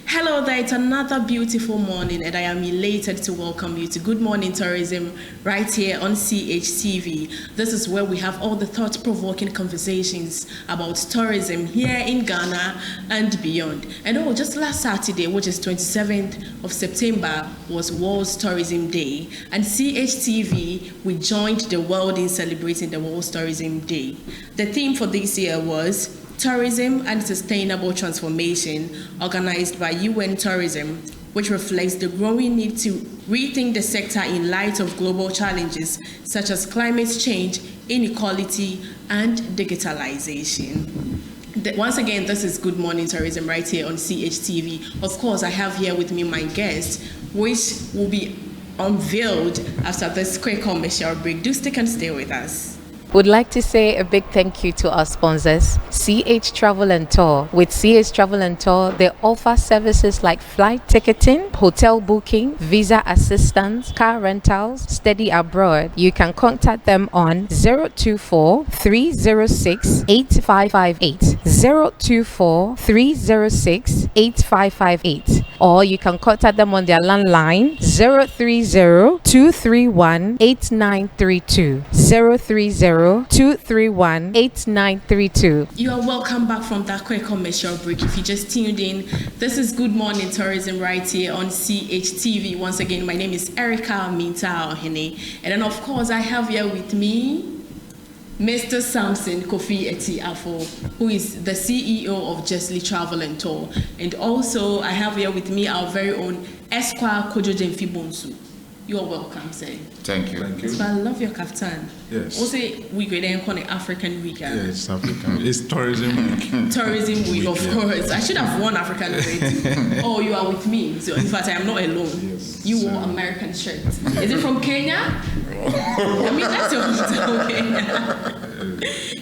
Hello there, it's another beautiful morning and I am elated to welcome you to Good Morning Tourism right here on CHTV. This is where we have all the thought-provoking conversations about tourism here in Ghana and beyond. And just last Saturday, which is 27th of September, was World Tourism Day. And CHTV, we joined the world in celebrating the World Tourism Day. The theme for this year was Tourism and Sustainable Transformation, organized by UN Tourism, which reflects the growing need to rethink the sector in light of global challenges such as climate change, inequality, and digitalization. Once again, this is Good Morning Tourism right here on CHTV. Of course, I have here with me my guest, which will be unveiled after this quick commercial break. Do stick and stay with us. Would like to say a big thank you to our sponsors, CH Travel and Tour. With CH Travel and Tour, they offer services like flight ticketing, hotel booking, visa assistance, car rentals, study abroad. You can contact them on 024-306-8558, 024-306-8558, or you can contact them on their landline 030-231-8932, 030-231-8932. You are welcome back from that quick commercial break. If you just tuned in, this is Good Morning Tourism right here on CHTV. Once again, my name is Erica Minta Ohene. And then, of course, I have here with me Mr. Samson Kofi Eti-Afo, who is the CEO of Justly Travel and Tour. And also, I have here with me our very own Esquire Kojo Jemfi Bonsu. You are welcome, sir. Thank you. Thank you. So I love your kaftan. Yes. Also, we go there and call it African Week. Yes, African. It's Tourism Week. Tourism Week, of course. I should have won African Week. Oh, you are with me. So in fact, I am not alone. Yes. You wore American shirt. Is it from Kenya? I mean, that's your Kenya.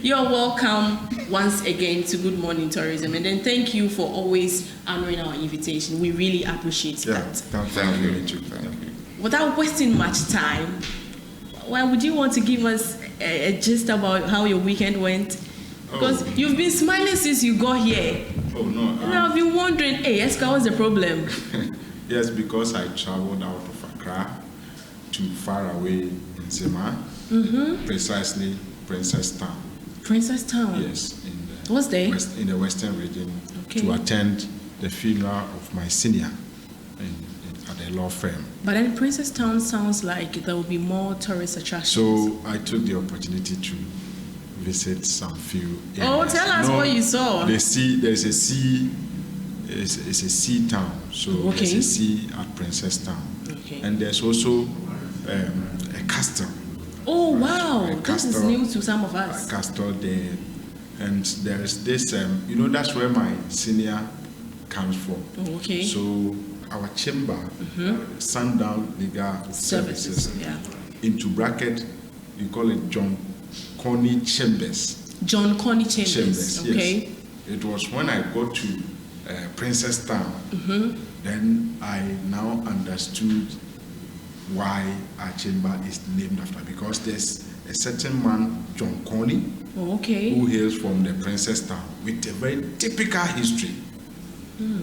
You're welcome once again to Good Morning Tourism, and then thank you for always honoring our invitation. We really appreciate that. Thank you. Thank you. Without wasting much time, why would you want to give us a gist about how your weekend went? Because you've been smiling since you got here. Oh, no. And I've been wondering, hey, Eska, what's the problem? Yes, because I traveled out of Accra to far away in Zima, precisely Princess Town. Princess Town? Yes. What's there? In the Western region, to attend the funeral of my senior at a law firm. But then Princess Town sounds like there will be more tourist attractions. So I took the opportunity to visit some few areas. Oh, tell us what you saw. It's a sea town, so there's a sea at Princess Town. Okay. And there's also a castle. Oh, wow. This is new to some of us. A castle there. And there's this, that's where my senior comes from. Oh, okay. So our chamber, Sundown Legal Services, into bracket, you call it John Coney Chambers. John Coney Chambers. Okay. Yes. It was when I got to Princess Town, then I now understood why our chamber is named after, because there's a certain man, John Coney, who hails from the Princess Town with a very typical history.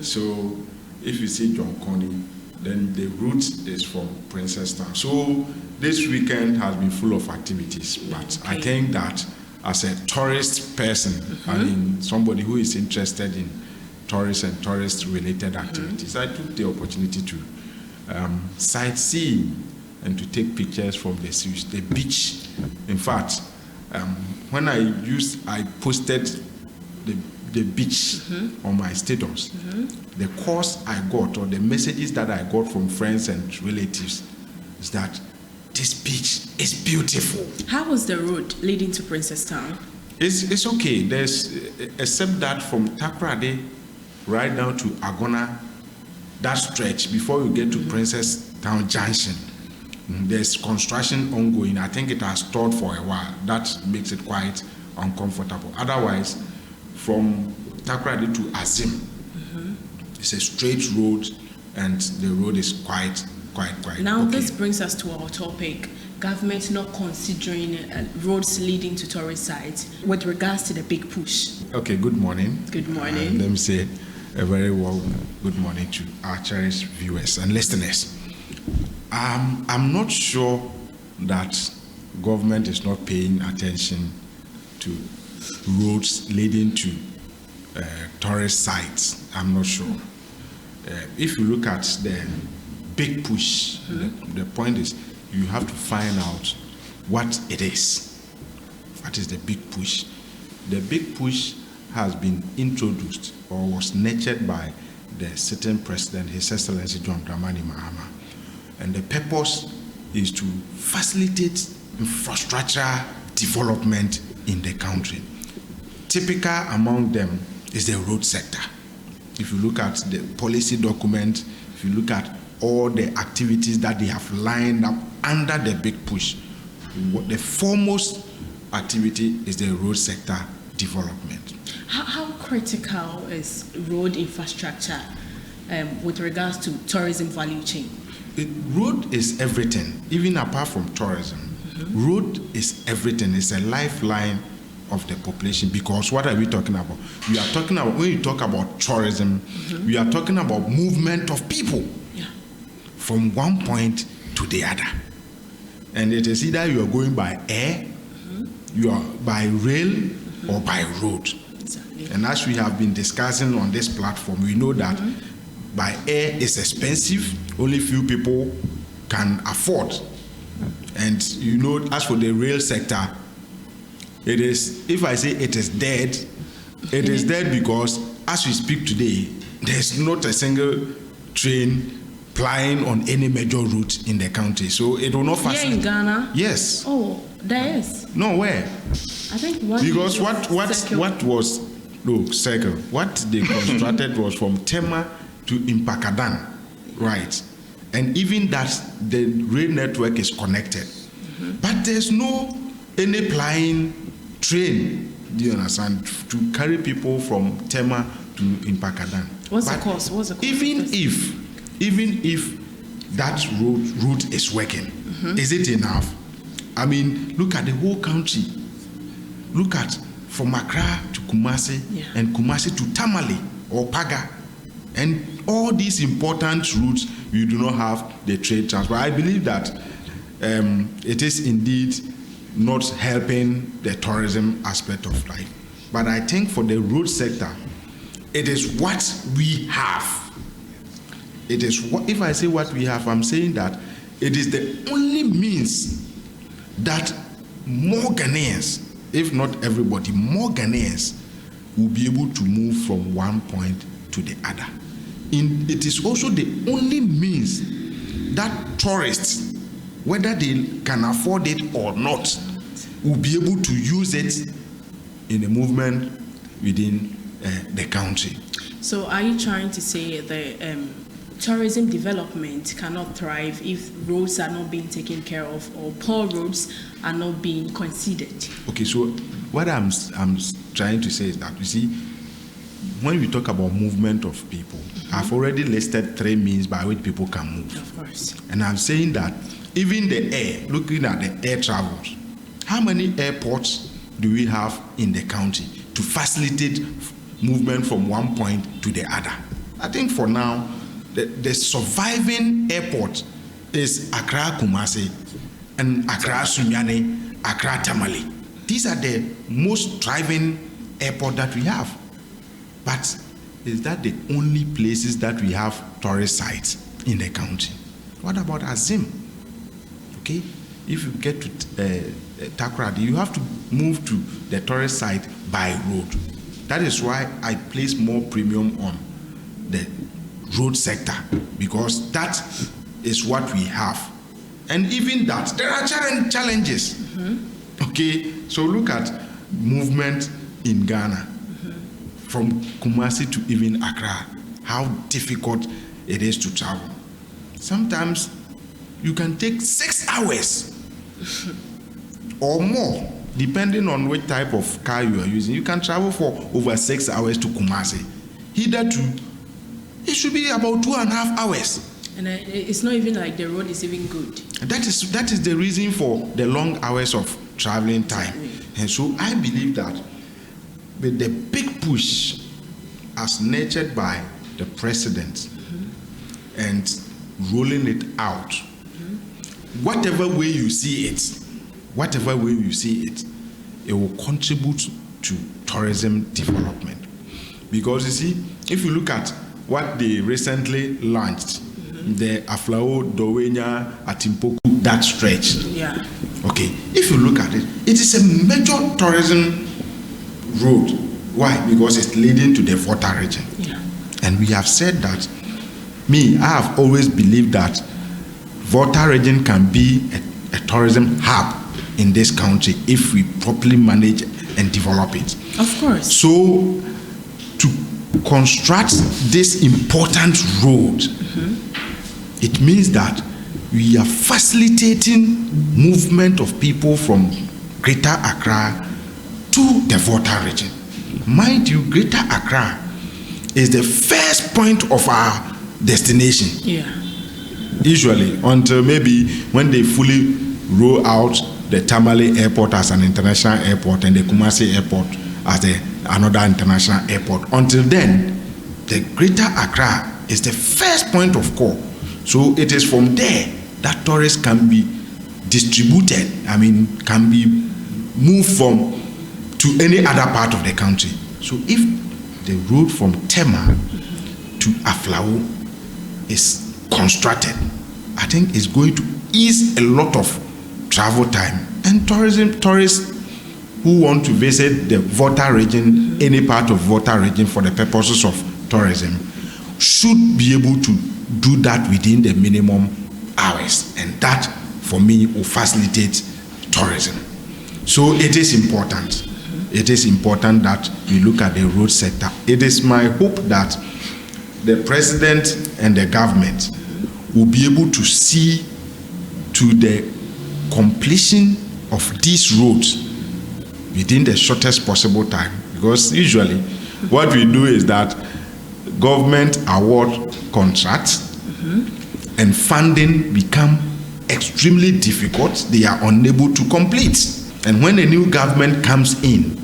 So if you see John Coney, then the root is from Princess Town. So this weekend has been full of activities, but I think that as a tourist person, I mean somebody who is interested in tourist and tourist-related activities, I took the opportunity to sightsee and to take pictures from the beach. In fact, when I posted the beach on my status, the course I got, or the messages that I got from friends and relatives, is that this beach is beautiful. How was the road leading to Princess Town? It's okay. Except that from Takoradi right down to Agona, that stretch before you get to Princess Town Junction, there's construction ongoing. I think it has stalled for a while. That makes it quite uncomfortable. Otherwise, from Takoradi to Azim, it's a straight road, and the road is quite. Now, okay. This brings us to our topic: government not considering roads leading to tourist sites with regards to the big push. Okay. Good morning. Good morning. Let me say, A very warm good morning to our cherished viewers and listeners. I'm not sure that government is not paying attention to roads leading to tourist sites. I'm not sure. If you look at the big push, the point is you have to find out what it is. What is the big push? The big push has been introduced or was nurtured by the sitting president, His Excellency John Dramani Mahama. And the purpose is to facilitate infrastructure development in the country. Typical among them is the road sector. If you look at the policy document, if you look at all the activities that they have lined up under the big push, the foremost activity is the road sector development. How critical is road infrastructure with regards to tourism value chain? Road is everything, even apart from tourism. Road is everything. It's a lifeline of the population, because what are we talking about? We are talking about, when you talk about tourism, we are talking about movement of people from one point to the other. And it is either you are going by air, you are by rail, or by road. Exactly. And as we have been discussing on this platform, we know that by air is expensive, only few people can afford. And you know, as for the rail sector, it is, if I say it is dead, it is dead because as we speak today, there's not a single train plying on any major route in the country. So it will not facilitate. Here in Ghana? Yes. Oh, there is. No, where? I think one. Because what was circle? What they constructed was from Tema to Impakadan, right? And even that the rail network is connected, but there's no any plying train. Do you understand? To carry people from Tema to Impakadan. What's the cost? Even if that route is working, is it enough? I mean, look at the whole country. Look at from Accra to Kumasi and Kumasi to Tamale or Paga. And all these important routes, you do not have the trade transfer. I believe that it is indeed not helping the tourism aspect of life. But I think for the road sector, it is what we have. It is what, if I say what we have, I'm saying that it is the only means that more Ghanaians, if not everybody, more Ghanaians will be able to move from one point to the other. It is also the only means that tourists, whether they can afford it or not, will be able to use it in a movement within the country. So are you trying to say the tourism development cannot thrive if roads are not being taken care of or poor roads are not being considered? Okay, so what I'm trying to say is that, you see, when we talk about movement of people, I've already listed 3 means by which people can move. Of course. And I'm saying that even the air, looking at the air travels, how many airports do we have in the country to facilitate movement from one point to the other? I think for now, the surviving airport is Accra Kumasi and Accra Sunyani, Accra Tamale. These are the most thriving airport that we have. But is that the only places that we have tourist sites in the country? What about Azim? Okay, if you get to Takoradi, you have to move to the tourist site by road. That is why I place more premium on the road sector, because that is what we have. And even that, there are challenges. Okay, so look at movement in Ghana from Kumasi to even Accra, how difficult it is to travel. Sometimes you can take 6 hours or more, depending on which type of car you are using. You can travel for over 6 hours to Kumasi. Hitherto, it should be about 2.5 hours. And it's not even like the road is even good. That is the reason for the long hours of traveling time. And so I believe that with the big push as nurtured by the president and rolling it out, whatever way you see it, it will contribute to tourism development. Because you see, if you look at what they recently launched, the Aflao, Dowenya, Atimpoku, that stretch. Yeah. Okay, if you look at it, it is a major tourism road. Why? Because it's leading to the Volta region. Yeah. And we have said that, I have always believed that Volta region can be a tourism hub in this country if we properly manage and develop it. Of course. So, to construct this important road, it means that we are facilitating movement of people from Greater Accra to the Volta region. Mind you, Greater Accra is the first point of our destination. Yeah. Usually, until maybe when they fully roll out the Tamale airport as an international airport and the Kumasi airport as another international airport. Until then, the Greater Accra is the first point of call. So it is from there that tourists can be distributed, can be moved from to any other part of the country. So if the road from Tema to Aflao is constructed, I think it's going to ease a lot of travel time. And tourists who want to visit the Volta region, any part of Volta region for the purposes of tourism, should be able to do that within the minimum hours. And that, for me, will facilitate tourism. So it is important. It is important that we look at the road sector. It is my hope that the president and the government will be able to see to the completion of these roads within the shortest possible time. Because usually what we do is that government award contracts and funding become extremely difficult. They are unable to complete. And when a new government comes in,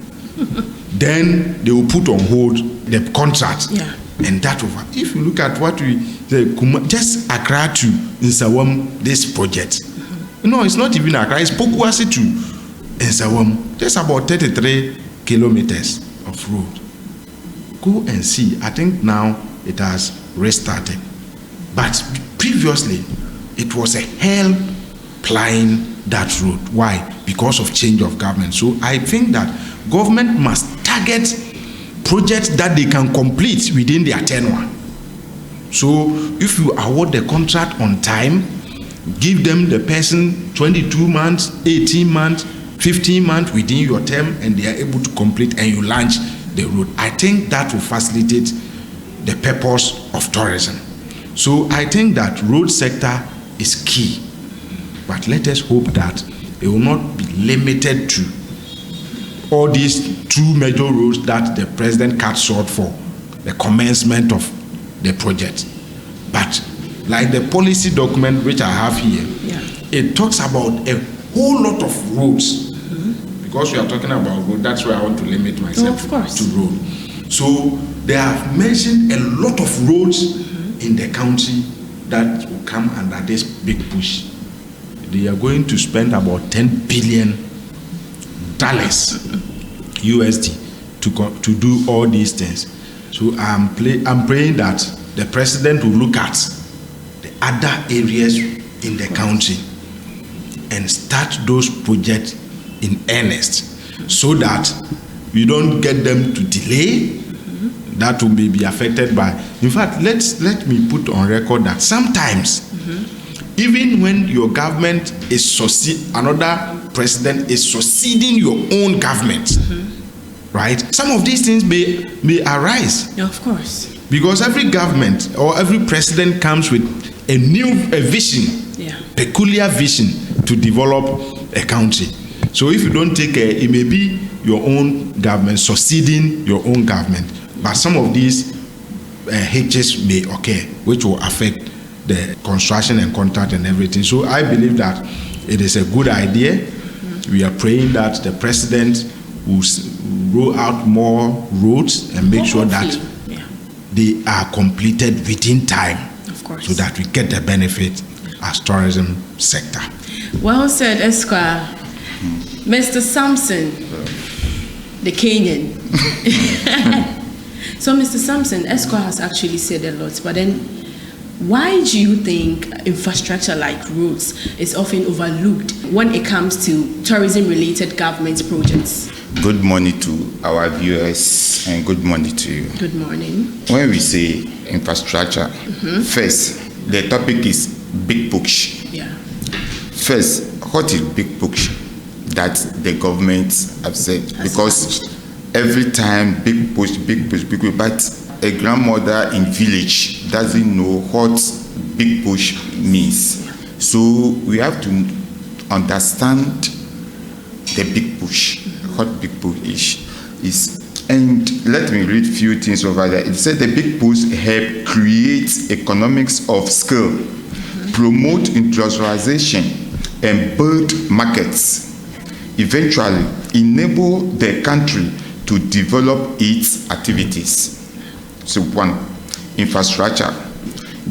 then they will put on hold the contract. Yeah. And that over. If you look at what we say, just Accra to Nsawam, this project. No, it's not even Accra, it's Pokuasi to Nsawam. There's about 33 kilometers of road. Go and see. I think now it has restarted. But previously, it was a hell plying that road. Why? Because of change of government. So I think that government must target projects that they can complete within their tenure. So if you award the contract on time, give them the person 22 months, 18 months, 15 months within your term, and they are able to complete, and you launch the road. I think that will facilitate the purpose of tourism. So I think that road sector is key. But let us hope that it will not be limited to all these two major roads that the president cut short for the commencement of the project. But like the policy document which I have here, it talks about a whole lot of roads. Because we are talking about road, that's why I want to limit myself to road. So they have mentioned a lot of roads in the country that will come under this big push. They are going to spend about $10 billion USD to do all these things. So I'm praying that the president will look at the other areas in the country and start those projects in earnest, so that we don't get them to delay. That will be affected by. In fact, let me put on record that sometimes, even when your government is another president is succeeding your own government, right? Some of these things may arise. Yeah, of course. Because every government or every president comes with a vision, peculiar vision to develop a country. So if you don't take care, it may be your own government succeeding your own government. But some of these hitches may occur, which will affect the construction and contract and everything. So I believe that it is a good idea. We are praying that the president will roll out more roads and make sure that they are completed within time, of course, so that we get the benefit as tourism sector. Well said, Esquire. Mr. Sampson, the Kenyan. So, Mr. Sampson, Esquire has actually said a lot, but then why do you think infrastructure like roads is often overlooked when it comes to tourism-related government projects? Good morning to our viewers and good morning to you. Good morning. When we say infrastructure, first, the topic is big push. Yeah. First, what is big push that the government have said? Because every time big push, but a grandmother in village doesn't know what big push means. So we have to understand the big push, what big push is. And let me read a few things over there. It said the big push help create economics of scale, promote industrialization, and build markets. Eventually, enable the country to develop its activities. So one, infrastructure,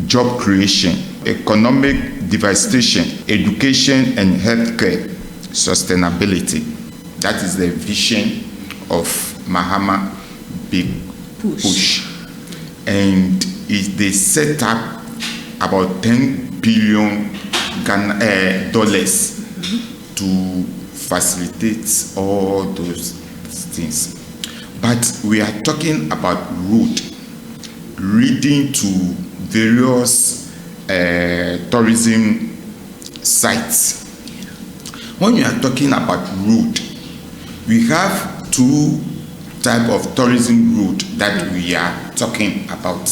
job creation, economic devastation, education and healthcare, sustainability. That is the vision of Mahama Big Push. And they set up about $10 billion to facilitate all those things. But we are talking about road leading to various tourism sites. When we are talking about road, we have two types of tourism route that we are talking about.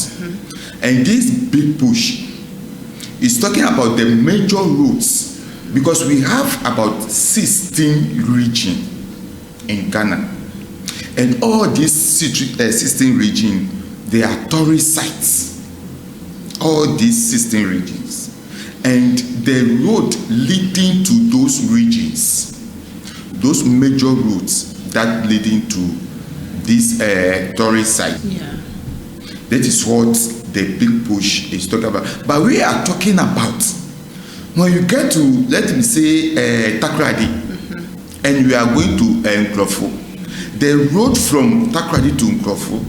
And this big push is talking about the major routes, because we have about 16 regions in Ghana. And all these 16 regions, they are tourist sites. All these 16 regions. And the road leading to those regions, those major routes that leading to this tourist site. Yeah. That is what the big push is talking about. But we are talking about when you get to, let me say, Takoradi, and we are going to Nkrofo. The road from Takoradi to Nkrofo,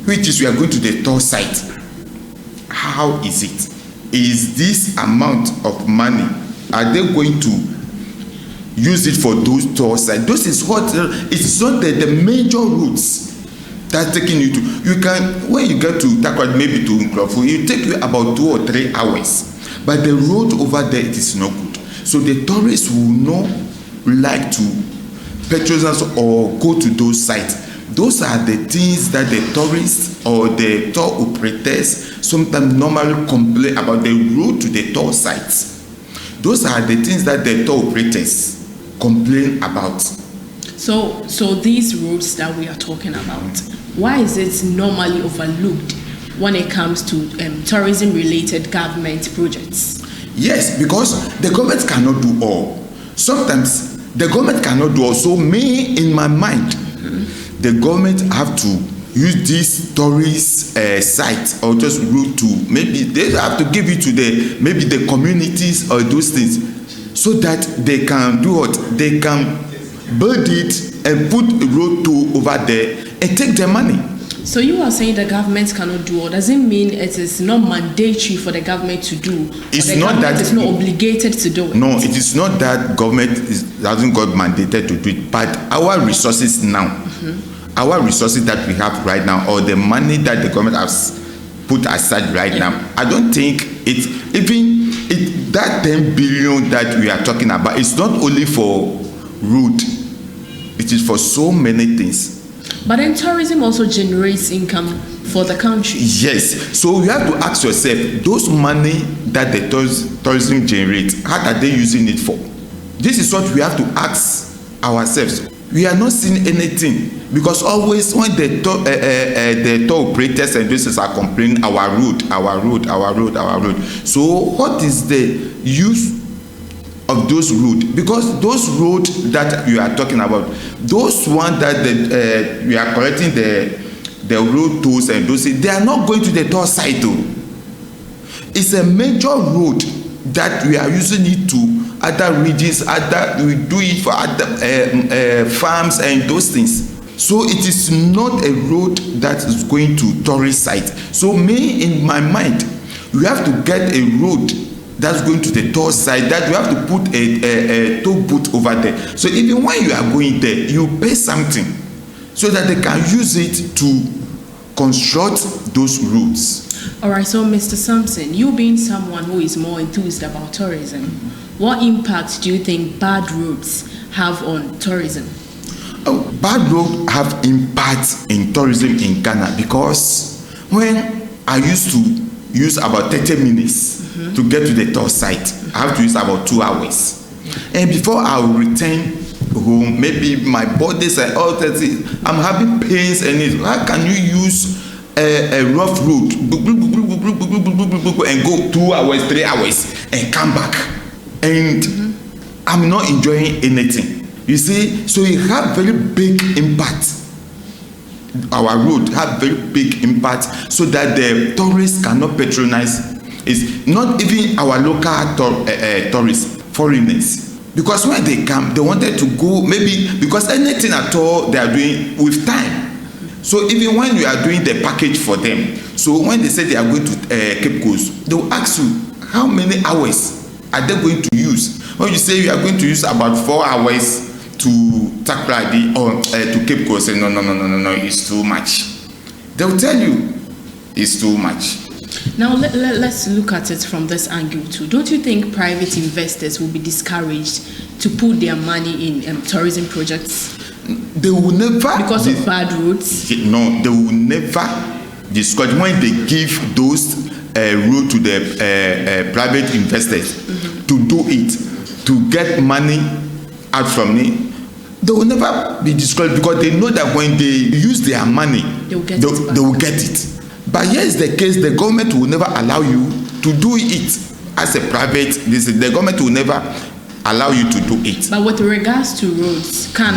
which is we are going to the tour site. How is it? Is this amount of money, are they going to use it for those tour sites? This is what, it's not the major routes that's taking you to. You can, when you get to Takoradi, maybe to Nkrofo, it take you about 2 or 3 hours. But the road over there, it is not good. So the tourists will not like to purchase or go to those sites. Those are the things that the tourists or the tour operators sometimes normally complain about, the road to the tour sites. Those are the things that the tour operators complain about. So these routes that we are talking about, why is it normally overlooked when it comes to tourism-related government projects? Yes, because the government cannot do all. Sometimes the government cannot do all. So me, in my mind, the government have to use this tourist site or just route to, maybe they have to give it to the communities or those things, so that they can do what? They can build it and put a road to over there and take their money. So you are saying the government cannot do all. Does it mean it is not mandatory for the government to do? It's not that it's not obligated to do it. No, it is not that government hasn't got mandated to do it, but our resources now, our resources that we have right now, or the money that the government has put aside right now, I don't think it's even that 10 billion that we are talking about. It's not only for road; it is for so many things. But then tourism also generates income for the country. Yes. So you have to ask yourself, those money that the tourism generates, what are they using it for? This is what we have to ask ourselves. We are not seeing anything, because always when the tour operators and businesses are complaining, our road. So what is the use of those roads? Because those roads that you are talking about, those ones that we are collecting the road tolls and those things, they are not going to the tour site though. It's a major road that we are using it to other regions, we do it for other farms and those things. So it is not a road that is going to tourist site. So me, in my mind, we have to get a road that's going to the tour site, that you have to put a toll booth over there. So even when you are going there, you pay something so that they can use it to construct those roads. All right, so Mr. Sampson, you being someone who is more enthused about tourism, what impact do you think bad roads have on tourism? Oh, bad roads have impact in tourism in Ghana, because when I used to use about 30 minutes to get to the tour site, I have to use about 2 hours. And before I will return home, maybe my bodies and all that, I'm having pains and it. How can you use a rough road and go 2 hours, 3 hours and come back? And I'm not enjoying anything. You see, so it have very big impact. Our road have very big impact, so that the tourists cannot patronize. It's not even our local tourists, foreigners. Because when they come, they wanted to go, maybe because anything at all they are doing with time. So even when you are doing the package for them, so when they say they are going to Cape Coast, they will ask you, how many hours are they going to use? When you say you are going to use about 4 hours to Takrady or to Cape Coast, say no, it's too much. They will tell you it's too much. Now let's look at it from this angle too. Don't you think private investors will be discouraged to put their money in tourism projects? They will never, because of bad roads. No, they will never discourage when they give those road to the private investors to do it, to get money out from it. They will never be discouraged, because they know that when they use their money, they will get it. But here is the case: the government will never allow you to do it as a private. The government will never allow you to do it. But with regards to roads, can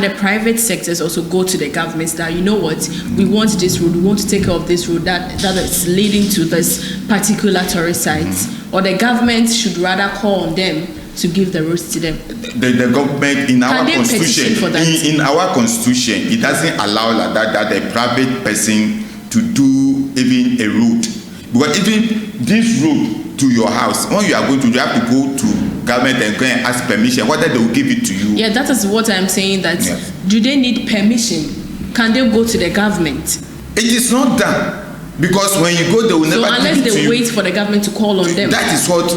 the private sectors also go to the governments that, you know what, we want this road, we want to take care of this road that is leading to this particular tourist sites, or the government should rather call on them to give the roads to them? The government, in our constitution, in our constitution, it doesn't allow like that a private person to do even a road. Because even this road to your house, when you are going to, you have to go to government and go and ask permission whether they will give it to you. Yeah, that is what I'm saying, that do they need permission? Can they go to the government? It is not done. Because when you go, they will never give it to you. Unless they wait for the government to call on them. That is what,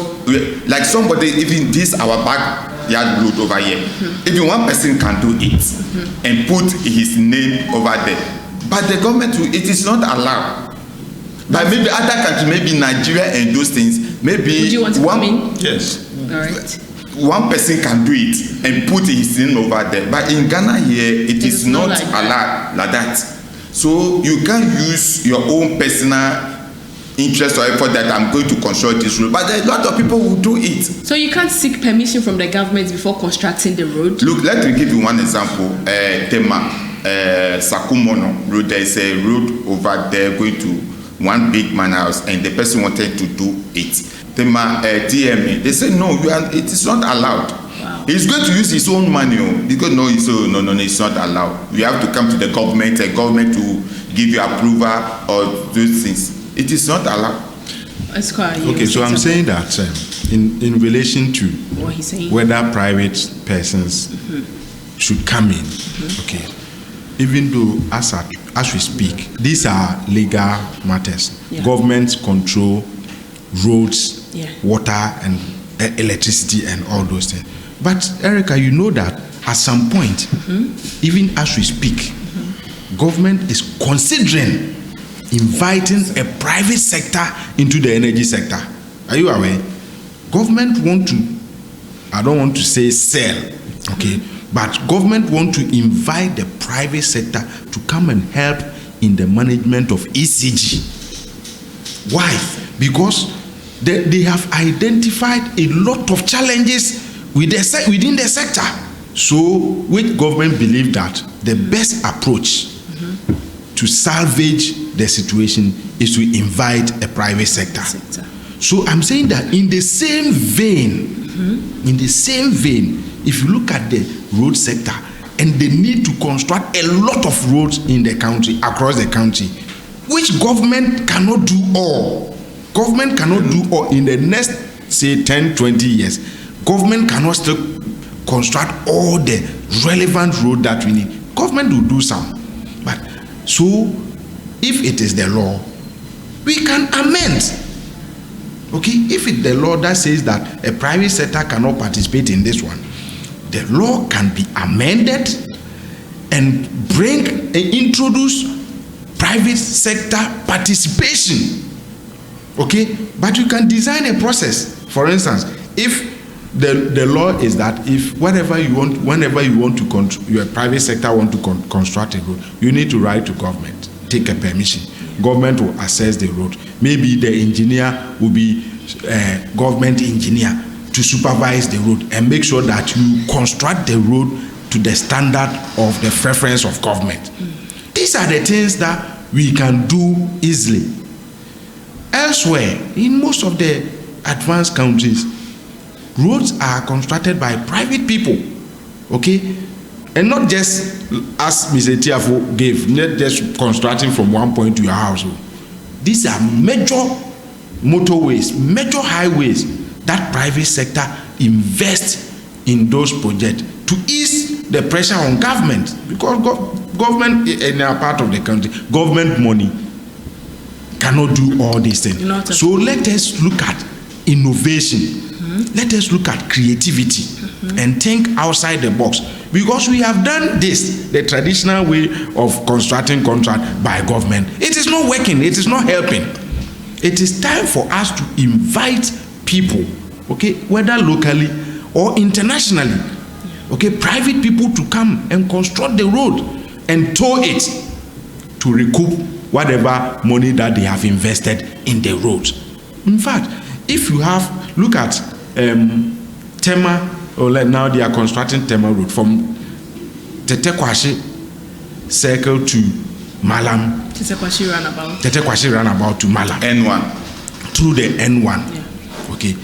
like somebody, even this our backyard road over here, even one person can do it and put his name over there. But the government, it is not allowed. But maybe other countries, maybe Nigeria and those things, maybe would you want to come in? Yes. All right. One person can do it and put his name over there. But in Ghana here, it is not like allowed like that. So you can't use your own personal interest or effort that I'm going to construct this road. But a lot of people will do it. So you can't seek permission from the government before constructing the road? Look, let me give you one example. Tema, Sakumono Road. There is a road over there going to one big man house, and the person wanted to do it. Tema, TMA, they said no, it is not allowed. Wow. He's going to use his own money. Because no, it's not allowed. You have to come to the government, to give you approval or those things. It is not allowed. Okay, so I'm saying that in relation to what he's saying, whether private persons should come in, okay, even though as we speak, these are legal matters. Yeah. Government control roads, water and electricity and all those things. But Erica, you know that at some point, even as we speak, government is considering inviting a private sector into the energy sector. Are you aware? Government want to, I don't want to say sell, okay, but government want to invite the private sector to come and help in the management of ECG. Why? Because they have identified a lot of challenges within the sector. So, which government believe that the best approach to salvage the situation is to invite a private sector. So I'm saying that in the same vein, if you look at the road sector and the need to construct a lot of roads in the country, across the country, which government cannot do all. Government cannot do all in the next, say, 10, 20 years. Government cannot still construct all the relevant road that we need. Government will do some. But so, if it is the law, we can amend. Okay, if it's the law that says that a private sector cannot participate in this one, the law can be amended and introduce private sector participation. Okay, but you can design a process. For instance, if the law is that if whenever you want to your private sector want to construct a road, you need to write to government, take a permission. Government will assess the road. Maybe the engineer will be a government engineer to supervise the road and make sure that you construct the road to the standard of the preference of government. These are the things that we can do easily. Elsewhere, in most of the advanced countries, roads are constructed by private people, okay? And not just as Mr. Tiafo gave, not just constructing from one point to your house. These are major motorways, major highways that private sector invest in those projects to ease the pressure on government, because government in a part of the country, government money cannot do all these things. So let us look at innovation. Let us look at creativity and think outside the box, because we have done this the traditional way of constructing contract by government. It is not working. It is not helping. It is time for us to invite people, okay, whether locally or internationally, okay, private people to come and construct the road and tow it to recoup whatever money that they have invested in the road. In fact, if you have, look at Tema, or like now they are constructing Tema Road from Tetekwashi Circle to Malam. Tetekwashi roundabout. Tetekwashi roundabout to Malam. N1. Through the N1. Yeah. Okay.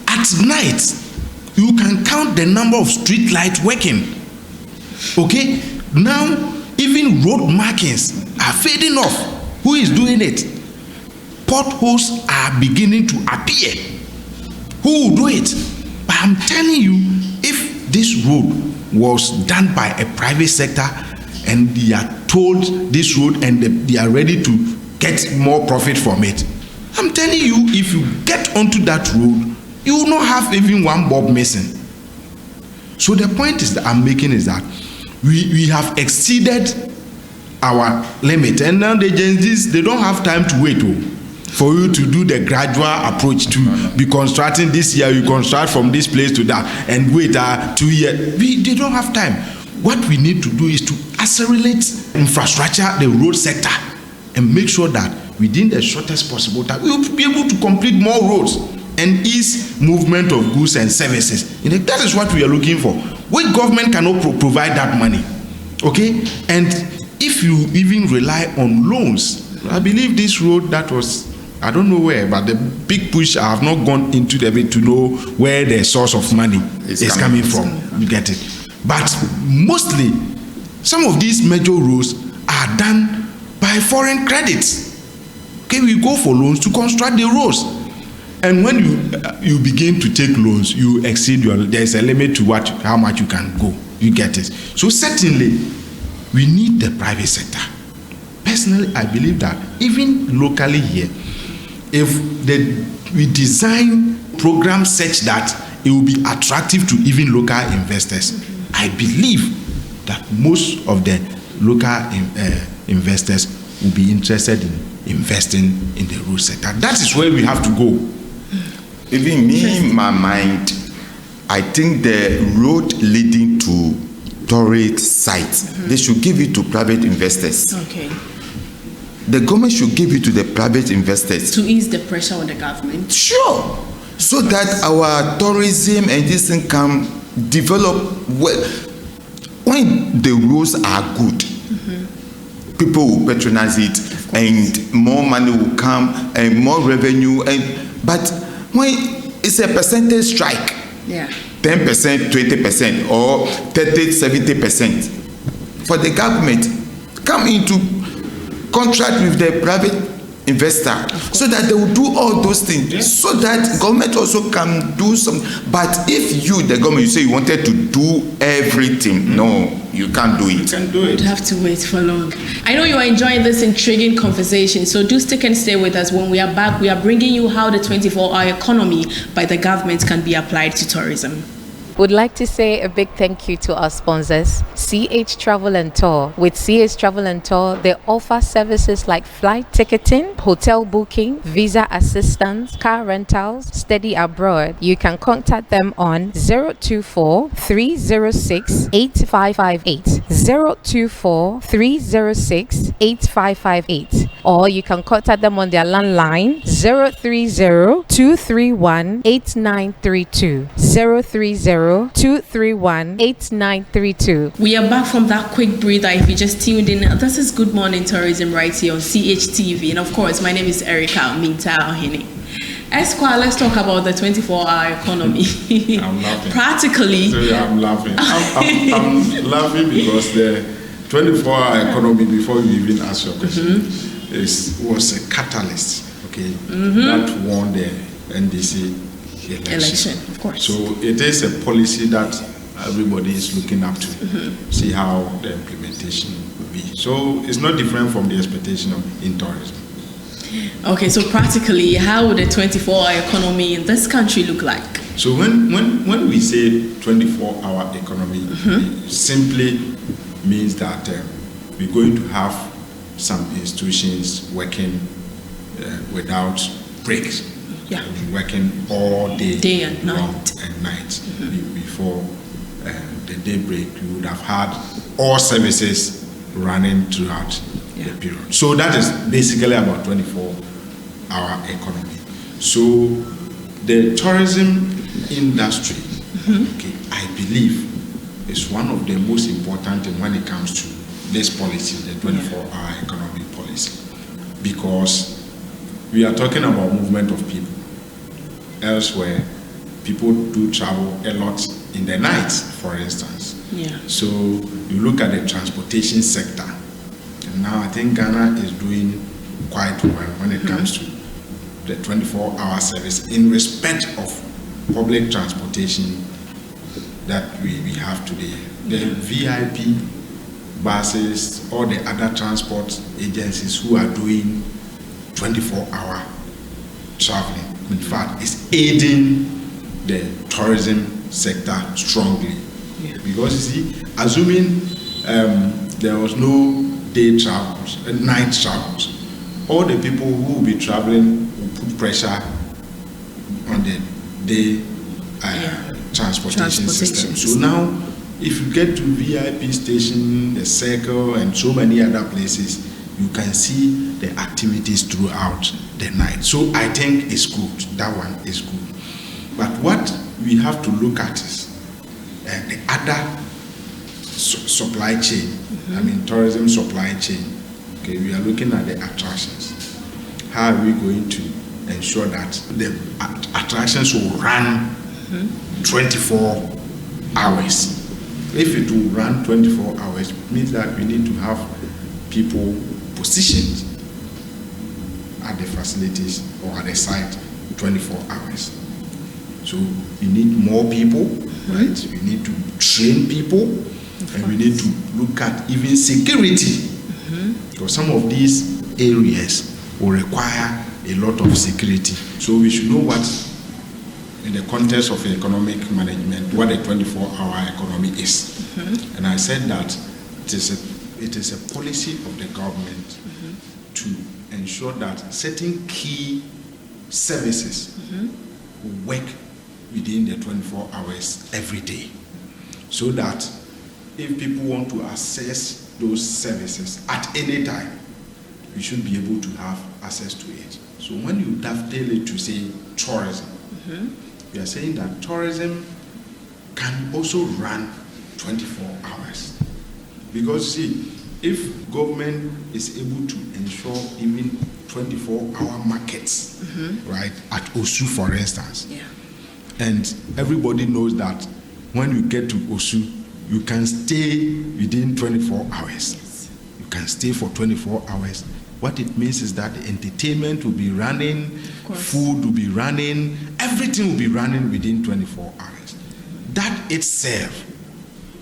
At night, you can count the number of street lights working. Okay. Now, even road markings are fading off. Who is doing it? Potholes are beginning to appear. Who will do it? But I'm telling you, if this road was done by a private sector and they are told this road and they are ready to get more profit from it, I'm telling you, if you get onto that road, you will not have even one bob missing. So the point is that I'm making is that we have exceeded our limit, and now the Gen Zs, they don't have time to wait for you to do the gradual approach to be constructing this year. You construct from this place to that and wait 2 years. They don't have time. What we need to do is to accelerate infrastructure, the road sector, and make sure that within the shortest possible time we will be able to complete more roads and ease movement of goods and services. That is what we are looking for. Which government cannot provide that money? Okay? And if you even rely on loans, I believe this road that was, I don't know where, but the big push, I have not gone into the bit to know where the source of money is coming from. You get it? But mostly, some of these major roads are done by foreign credits. Okay, we go for loans to construct the roads. And when you begin to take loans, you exceed there's a limit to how much you can go. You get it? So certainly, we need the private sector. Personally, I believe that even locally here, if we design programs such that it will be attractive to even local investors, I believe that most of the local investors will be interested in investing in the road sector. That is where we have to go. Even me, in my mind, I think the road leading to tourist sites, they should give it to private investors. Okay. The government should give it to the private investors. To ease the pressure on the government. Sure. So that our tourism and this thing can develop well. When the roads are good, people will patronize it, and more money will come, and more revenue. But when it's a percentage strike, 10%, 20%, or 30, 70% for the government come into contract with the private investor, so that they will do all those things, so that government also can do some. But if you, the government, you say you wanted to do everything, no, you can't do it. You can do it. You'd have to wait for long. I know you are enjoying this intriguing conversation, so do stick and stay with us. When we are back, we are bringing you how the 24-hour economy by the government can be applied to tourism. Would like to say a big thank you to our sponsors, CH Travel and Tour. With CH Travel and Tour, they offer services like flight ticketing, hotel booking, visa assistance, car rentals, study abroad. You can contact them on 024-306-8558, 024-306-8558, or you can contact them on their landline 030-231-8932, 030-231-8932. We are back from that quick breather. If you just tuned in, this is Good Morning Tourism right here on CHTV. And of course, my name is Erica Minta Ohene. Esquire, let's talk about the 24-hour economy. I'm laughing. Practically. So I'm laughing. I'm laughing because the 24-hour economy, before you even ask your question, was a catalyst, that won the NDC election. Of course. So it is a policy that everybody is looking up to, see how the implementation will be. So it's not different from the expectation in tourism. Okay, so practically, how would a 24-hour economy in this country look like? So when we say 24-hour economy, it simply means that we're going to have some institutions working without breaks. Working all day and night. Before the daybreak, you would have had all services running throughout the period. So that is basically about 24-hour economy. So the tourism industry, I believe, is one of the most important things when it comes to this policy, the 24-hour economy policy, because we are talking about movement of people. Elsewhere, people do travel a lot in the night, for instance. So you look at the transportation sector, and now I think Ghana is doing quite well when it comes to the 24-hour service in respect of public transportation that we have today. The VIP buses, all the other transport agencies who are doing 24-hour traveling, in fact, is aiding the tourism sector strongly. Because you see, assuming there was no day travels, night travels, all the people who will be traveling will put pressure on the day transportation system. So now, if you get to VIP station, the Circle, and so many other places, you can see the activities throughout the night. So I think it's good. That one is good. But what we have to look at is the other supply chain. I mean, tourism supply chain. We are looking at the attractions. How are we going to ensure that the attractions will run 24 hours? If it will run 24 hours, it means that we need to have people positioned at the facilities or at the site 24 hours. So we need more people, right? We need to train people, and we need to look at even security, because some of these areas will require a lot of security. So we should know what, in the context of economic management, what a 24-hour economy is. And I said that it is a policy of the government to ensure that certain key services will work within the 24 hours every day, so that if people want to access those services at any time, we should be able to have access to it. So when you dovetail it to say tourism, we are saying that tourism can also run 24 hours. Because see, if government is able to ensure even 24-hour markets, right, at Osu, for instance, and everybody knows that when you get to Osu, you can stay within 24 hours. Yes. You can stay for 24 hours. What it means is that the entertainment will be running, food will be running, everything will be running within 24 hours. That itself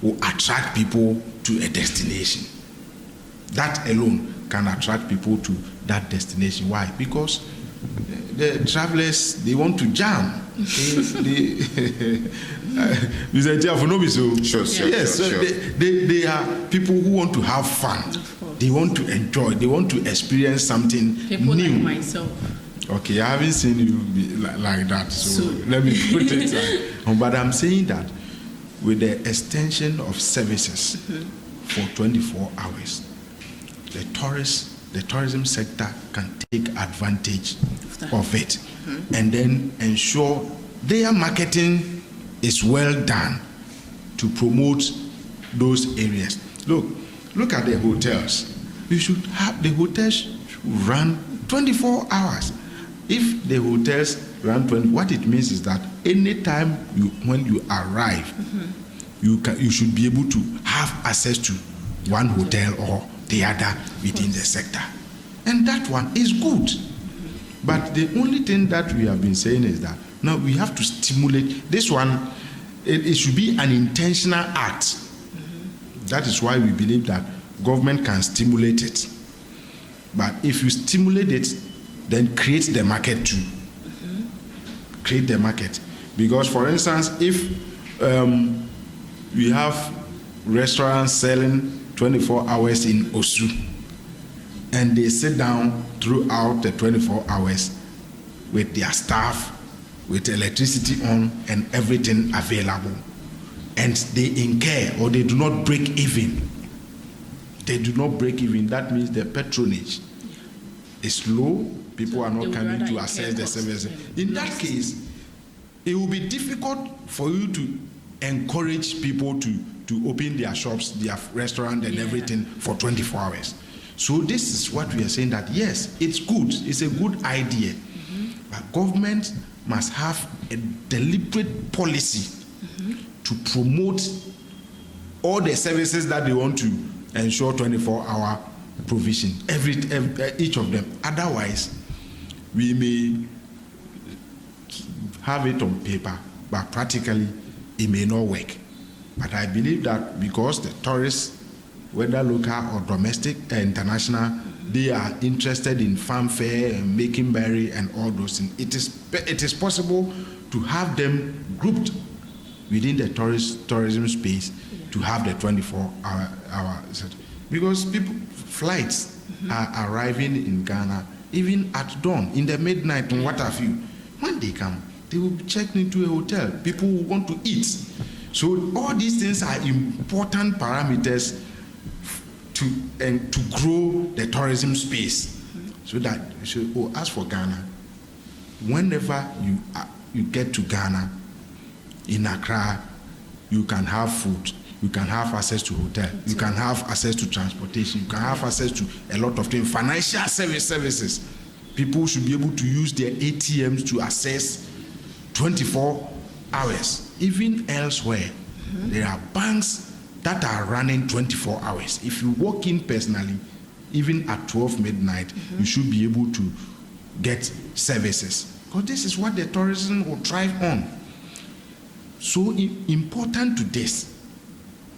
will attract people to a destination. That alone can attract people to that destination. Why? Because the travelers, they want to jam. They are people who want to have fun. They want to enjoy. They want to experience something People new. like myself. Okay, I haven't seen you like that, so let me put it like. But I'm saying that with the extension of services for 24 hours, the tourism sector can take advantage of it, and then ensure their marketing is well done to promote those areas. Look at the hotels. You should have the hotels run 24 hours. If the hotels run 20, what it means is that anytime when you arrive, you should be able to have access to one hotel or the other within the sector, and that one is good. But the only thing that we have been saying is that now we have to stimulate this one. It should be an intentional act. That is why we believe that government can stimulate it. But if you stimulate it, then create the market too. Create the market. Because, for instance, if we have restaurants selling 24 hours in Osu, and they sit down throughout the 24 hours with their staff, with electricity on and everything available, and they incur or they do not break even. They do not break even. That means the patronage is low. People are not coming to access the services. In that case, it will be difficult for you to encourage people to open their shops, their restaurant and everything for 24 hours. So this is what we are saying, that yes, it's good. It's a good idea. But government must have a deliberate policy to promote all the services that they want to ensure 24-hour provision, each of them. Otherwise, we may have it on paper, but practically it may not work. But I believe that because the tourists, whether local or domestic or international, they are interested in fanfare and making berry and all those things, it is possible to have them grouped within the tourism space to have the 24-hour. Because flights are arriving in Ghana even at dawn, in the midnight and what have you. When they come, they will be checked into a hotel. People will want to eat. So all these things are important parameters to grow the tourism space. So that as for Ghana, whenever you get to Ghana, in Accra, you can have food, you can have access to hotel, you can have access to transportation, you can have access to a lot of things, financial services. People should be able to use their ATMs to access 24 hours. Even elsewhere, there are banks that are running 24 hours. If you walk in personally, even at 12 midnight, you should be able to get services. Because this is what the tourism will thrive on. So important to this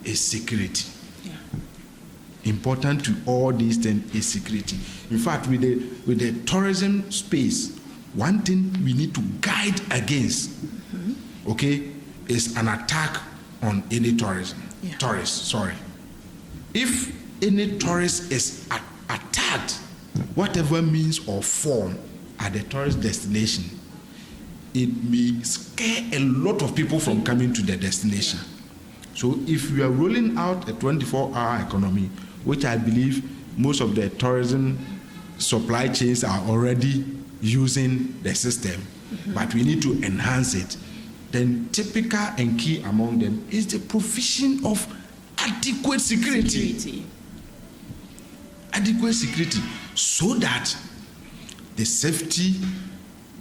is security. Important to all these things is security. In fact, with the tourism space, one thing we need to guide against, is an attack on any tourist. If any tourist is attacked, whatever means or form, at the tourist destination, it may scare a lot of people from coming to the destination. So if we are rolling out a 24-hour economy, which I believe most of the tourism supply chains are already using the system, but we need to enhance it, then typical and key among them is the provision of adequate security. adequate security so that the safety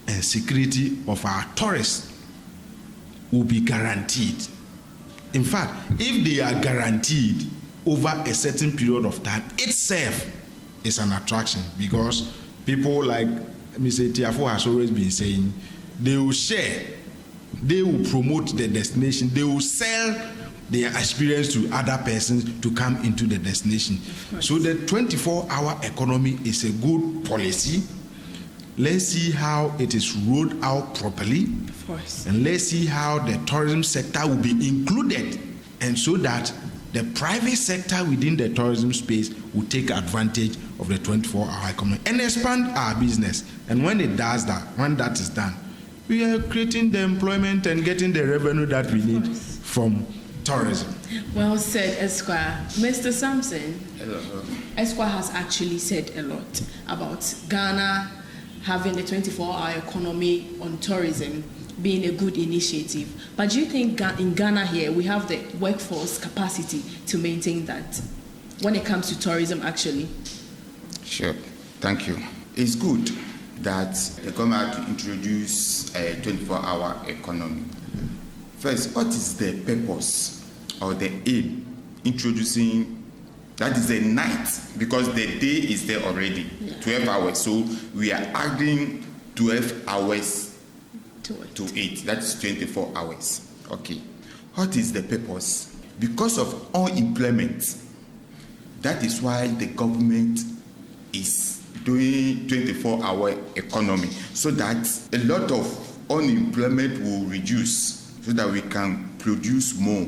and security of our tourists will be guaranteed. In fact, if they are guaranteed over a certain period of time, itself is an attraction, because people like Mr. Tiafo has always been saying, they will share, they will promote the destination, they will sell their experience to other persons to come into the destination. So the 24-hour economy is a good policy. Let's see how it is rolled out properly. Of course. And let's see how the tourism sector will be included, and so that the private sector within the tourism space will take advantage of the 24-hour economy and expand our business. And when it does that, when that is done, we are creating the employment and getting the revenue that we need from tourism. Well said, Esquire. Mr. Sampson, Hello. Esquire has actually said a lot about Ghana having the 24-hour economy on tourism being a good initiative. But do you think in Ghana here we have the workforce capacity to maintain that when it comes to tourism actually? Sure, thank you. It's good that the government to introduce a 24-hour economy. First, what is the purpose or the aim introducing? That is the night, because the day is there already, 12 hours. So we are adding 12 hours to 8. That's 24 hours. Okay. What is the purpose? Because of unemployment. That is why the government is doing 24-hour economy, so that a lot of unemployment will reduce, so that we can produce more,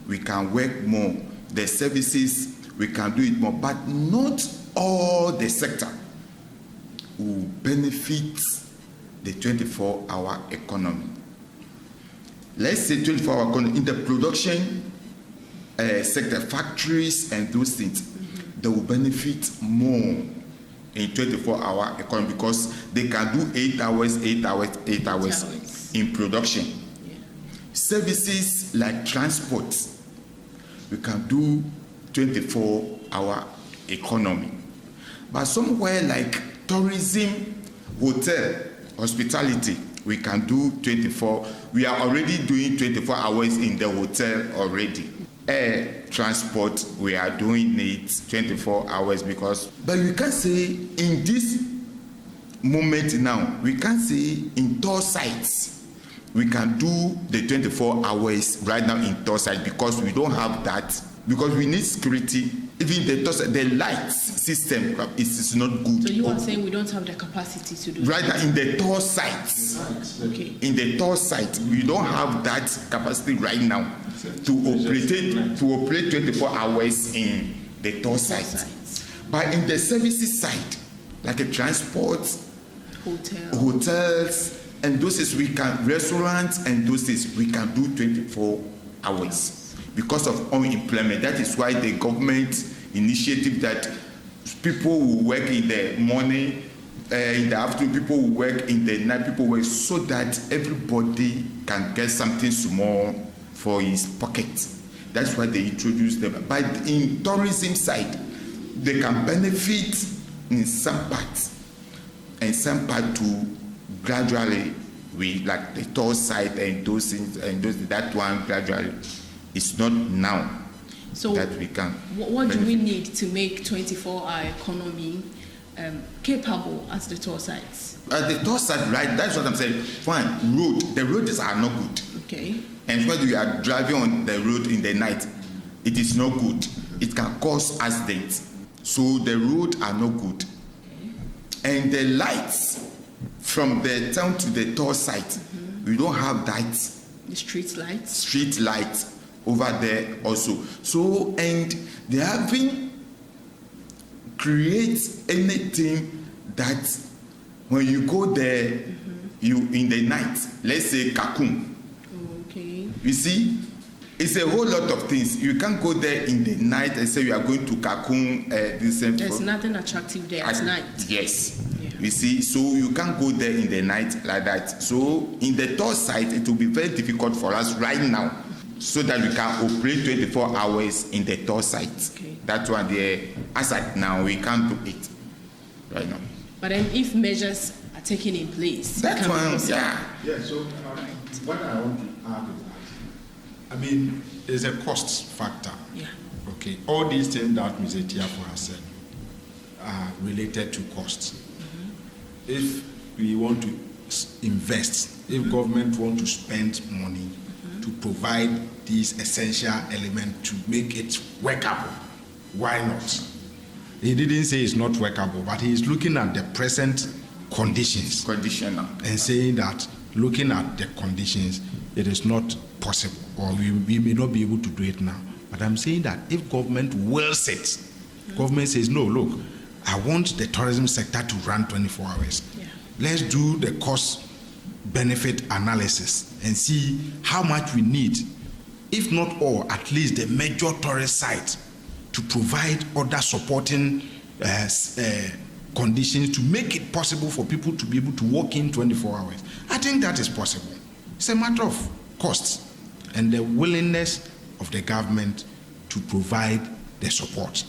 we can work more, the services, we can do it more. But not all the sector will benefit the 24-hour economy. Let's say 24-hour economy in the production sector, factories and those things, they will benefit more in 24-hour economy, because they can do 8 hours in production. Services like transport, we can do 24-hour economy. But somewhere like tourism, hotel, hospitality, we can do 24. We are already doing 24 hours in the hotel already. Air transport, we are doing it 24 hours because, but we can't say in this moment now, we can't say in tour sites, we can do the 24 hours right now in tour sites, because we don't have that, because we need security. Even the lights system is not good. So you are saying we don't have the capacity to do right now in the tour sites. Okay. In the tour site, we don't have that capacity right now to operate 24 hours in the tour site. But in the services side, like a transport, hotels, and those is we can, restaurants and those is we can do 24 hours. Because of unemployment. That is why the government initiative that people will work in the morning, in the afternoon, people will work in the night, people work, so that everybody can get something small for his pocket. That's why they introduced them. But in tourism side, they can benefit in some parts, and some part to gradually, we like the tour side and those things, and that one gradually. It's not now so that we can. What do we need to make 24-hour economy capable at the tour sites? At the tour site, right? That's what I'm saying. Fine, the roads are not good. Okay. And when you are driving on the road in the night, it is not good. It can cause accidents. So the roads are not good. Okay. And the lights from the town to the tour site, we don't have that. The street lights. Street lights. Over there also. So, and they haven't create anything that when you go there, you in the night, let's say Kakun. Okay. You see, it's a whole lot of things. You can't go there in the night and say you are going to Kakun. There's nothing attractive there at night. Yes. Yeah. You see, so you can't go there in the night like that. So in the tour site, it will be very difficult for us right now, so that we can operate 24 hours in the tour site. Okay. That's why as at now, we can't do it right now. But then if measures are taken in place, That's why, Yeah, so what I want to add is that, I mean, there's a cost factor. Yeah. Okay, all these things that Mr. Tiafo has said are related to costs. If we want to invest, if government want to spend money to provide these essential elements to make it workable, why not? He didn't say it's not workable, but he is looking at the present conditions conditional, and saying that looking at the conditions, it is not possible, or we may not be able to do it now. But I'm saying that if government wills it, government says, no, look, I want the tourism sector to run 24 hours. Yeah. Let's do the cost benefit analysis and see how much we need, if not all, at least the major tourist sites, to provide other supporting conditions to make it possible for people to be able to walk in 24 hours. I think that is possible. It's a matter of cost and the willingness of the government to provide the support.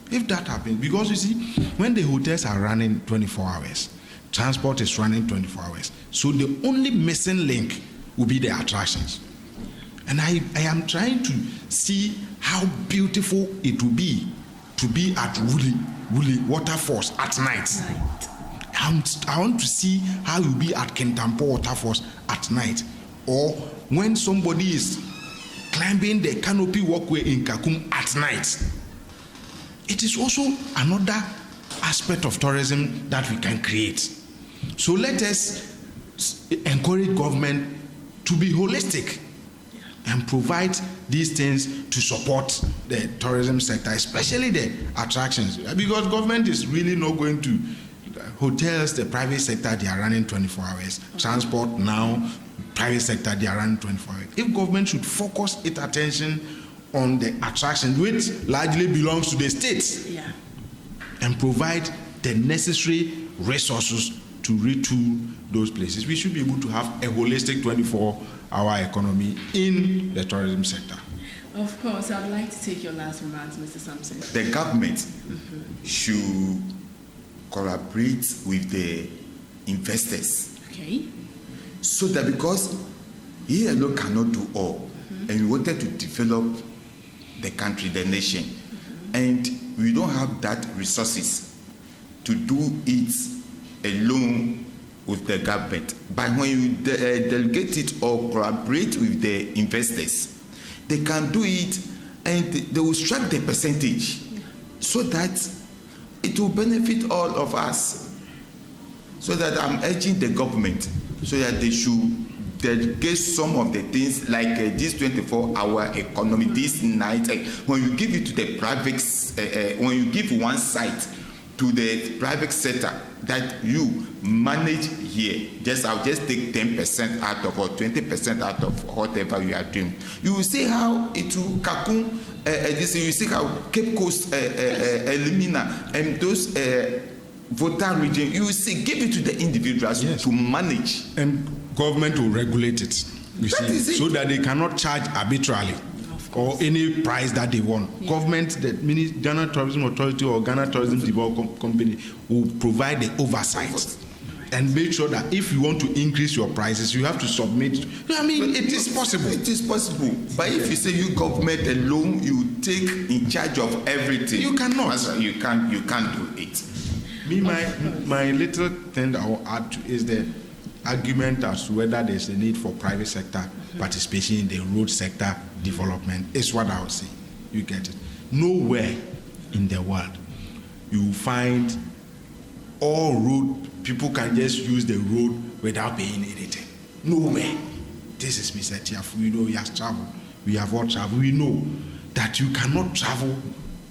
If that happens, because you see, when the hotels are running 24 hours, transport is running 24 hours, so the only missing link will be the attractions. And I am trying to see how beautiful it will be to be at Wuli Waterfalls at night. I want to see how it will be at Kintampo Waterfalls at night, or when somebody is climbing the canopy walkway in Kakum at night. It is also another aspect of tourism that we can create. So let us encourage government to be holistic and provide these things to support the tourism sector, especially the attractions, because government is really not going to hotels, the private sector, they are running 24 hours. Transport now, private sector, they are running 24 hours. If government should focus its attention on the attraction, which largely belongs to the states, and provide the necessary resources to retool those places, we should be able to have a holistic 24-hour economy in the tourism sector. Of course, I'd like to take your last remarks, Mr. Sampson. The government should collaborate with the investors. Okay. So that, because he alone cannot do all, and we wanted to develop the country, the nation, and we don't have that resources to do it alone with the government. But when you delegate it or collaborate with the investors, they can do it, and they will strike the percentage so that it will benefit all of us. So that I'm urging the government so that they should delegate some of the things like this 24-hour economy, this night. When you give it to the private, when you give one site to the private sector that you manage here, I'll just take 10% out of, or 20% out of whatever you are doing. You will see how it will Kakun, you see how Cape Coast, Elimina, and those voter region, you will see, give it to the individuals to manage. And government will regulate it, you see, so that they cannot charge arbitrarily or any price that they want. Government, the Ghana Tourism Authority or Ghana Tourism Development Company will provide the oversight and make sure that if you want to increase your prices, you have to submit. I mean, it is possible. It is possible. But if you say you government alone, you take in charge of everything, you cannot. You can't do it. Me, my little thing that I will add to is the argument as to whether there's a need for private sector participation in the road sector development is what I would say. You get it. Nowhere in the world you will find all road, people can just use the road without paying anything. Nowhere. This is Mr. Tiafo. You know, he has traveled. We have all traveled. We know that you cannot travel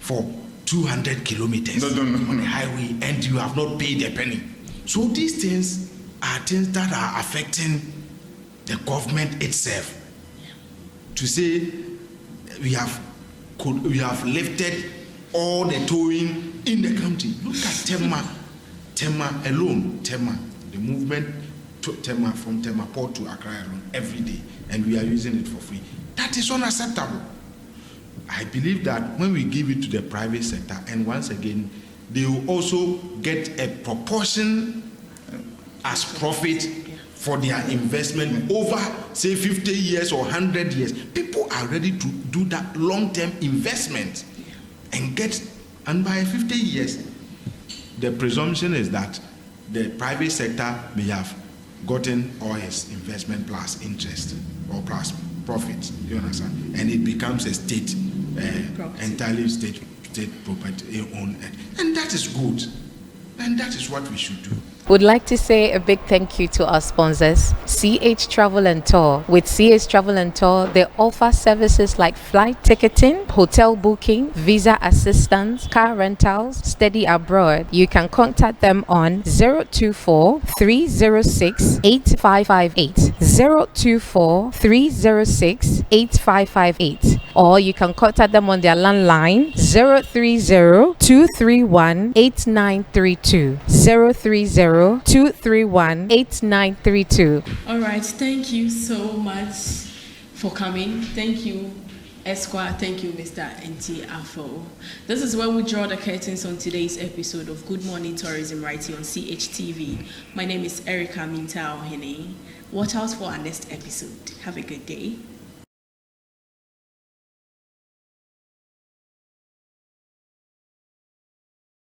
for 200 kilometers on the highway and you have not paid a penny. So these things are things that are affecting the government itself. To say we have lifted all the towing in the country. Look at Tema alone, the movement to Tema, from Tema Port to Accra alone every day, and we are using it for free. That is unacceptable. I believe that when we give it to the private sector, and once again, they will also get a proportion as profit for their investment over, say, 50 years or 100 years. People are ready to do that long-term investment and by 50 years, the presumption is that the private sector may have gotten all his investment plus interest or plus profit, you understand? And it becomes a state, entirely state property owned, and that is good, and that is what we should do. Would like to say a big thank you to our sponsors, CH Travel and Tour. With CH Travel and Tour, they offer services like flight ticketing, hotel booking, visa assistance, car rentals, study abroad. You can contact them on 024-306-8558, 024-306-8558, or you can contact them on their landline 030-231-8932, 030-231-8932. All right, thank you so much for coming. Thank you, Esquire. Thank you, Mr. N.T. Afo. This is where we draw the curtains on today's episode of Good Morning Tourism right here on CHTV. My name is Erica Minta Ohene. Watch out for our next episode. Have a good day.